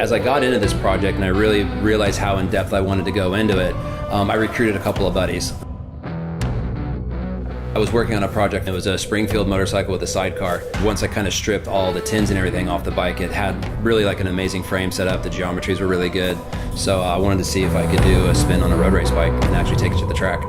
As I got into this project and I really realized how in depth I wanted to go into it, I recruited a couple of buddies. I was working on a project that was a Springfield motorcycle with a sidecar. Once I kind of stripped all the tins and everything off the bike, it had really like an amazing frame set up. The geometries were really good. So I wanted to see if I could do a spin on a road race bike and actually take it to the track.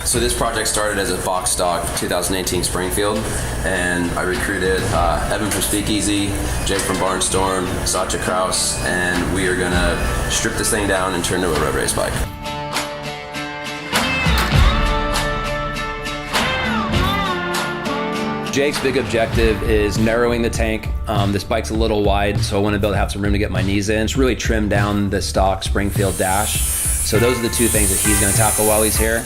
So this project started as a box stock 2018 Springfield, and I recruited Evan from Speakeasy, Jake from BarnStorm, Kraus, and we are gonna strip this thing down and turn it into a road race bike. Jake's big objective is narrowing the tank. This bike's a little wide, so I want to be able to have some room to get my knees in. It's really trimmed down the stock Springfield dash. So those are the two things that he's gonna tackle while he's here.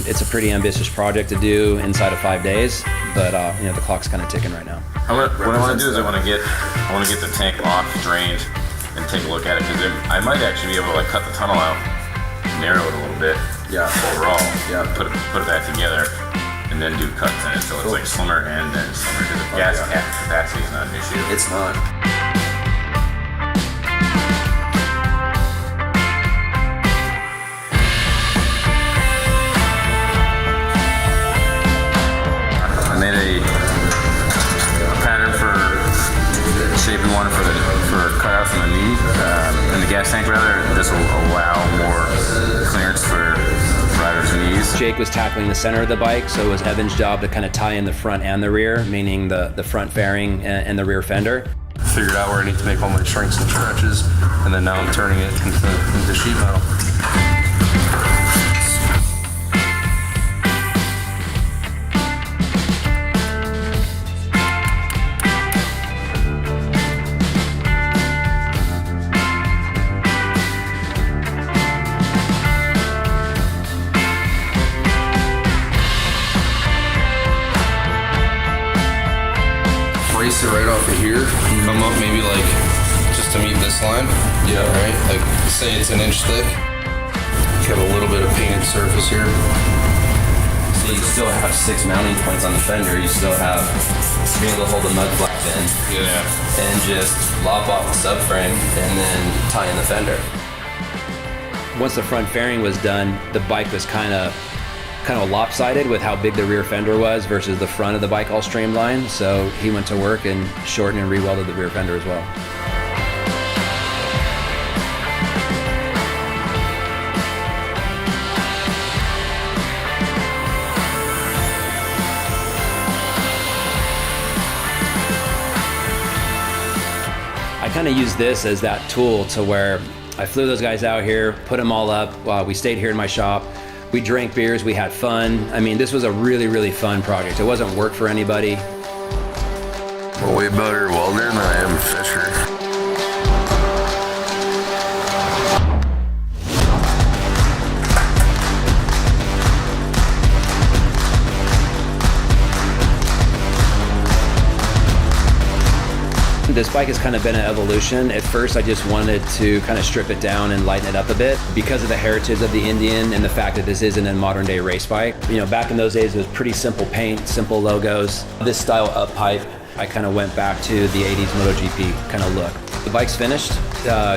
It's a pretty ambitious project to do inside of 5 days, but you know, the clock's kind of ticking right now. What I want to do is I want to get the tank off, drained, and take a look at it, because I might actually be able to like cut the tunnel out, narrow it a little bit. Yeah. Overall. Yeah. Put it back together, and then do cuts in it so it's like slimmer and then slimmer. Because the gas capacity is not an issue. It's not. Shaping one for cutouts in the knee, in the gas tank rather. This will allow more clearance for riders' knees. Jake was tackling the center of the bike, so it was Evan's job to kind of tie in the front and the rear, meaning the front fairing and the rear fender. Figured out where I need to make all my shrinks and stretches, and then now I'm turning it into sheet metal. Race it right off of here, come up maybe like just to meet this line. Yeah. Right? Like say it's an inch thick. You have a little bit of painted surface here. So you still have 6 mounting points on the fender. You still have being able to hold the mud flaps in. Yeah. And just lop off the subframe and then tie in the fender. Once the front fairing was done, the bike was kind of lopsided with how big the rear fender was versus the front of the bike all streamlined. So he went to work and shortened and re-welded the rear fender as well. I kind of use this as that tool to where I flew those guys out here, put them all up while we stayed here in my shop. We drank beers, we had fun. I mean, this was a really, really fun project. It wasn't work for anybody. I'm a way better welder than I am fisher. This bike has kind of been an evolution. At first, I just wanted to kind of strip it down and lighten it up a bit because of the heritage of the Indian and the fact that this isn't a modern day race bike. You know, back in those days, it was pretty simple paint, simple logos. This style up pipe, I kind of went back to the 80s MotoGP kind of look. The bike's finished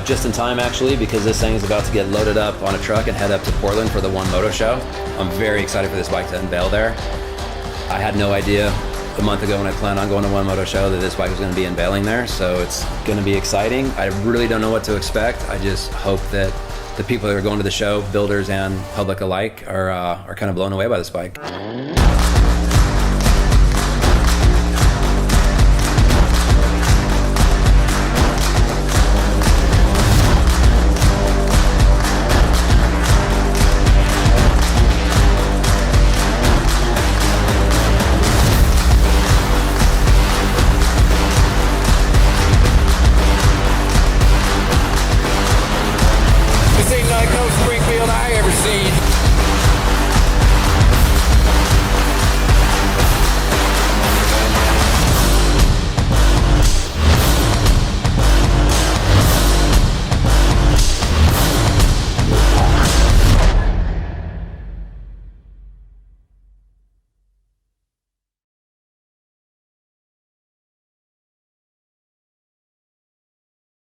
just in time actually, because this thing is about to get loaded up on a truck and head up to Portland for the One Moto Show. I'm very excited for this bike to unveil there. I had no idea a month ago when I planned on going to One Moto Show that this bike was going to be unveiling there, so it's going to be exciting. I really don't know what to expect. I just hope that the people that are going to the show, builders and public alike, are kind of blown away by this bike.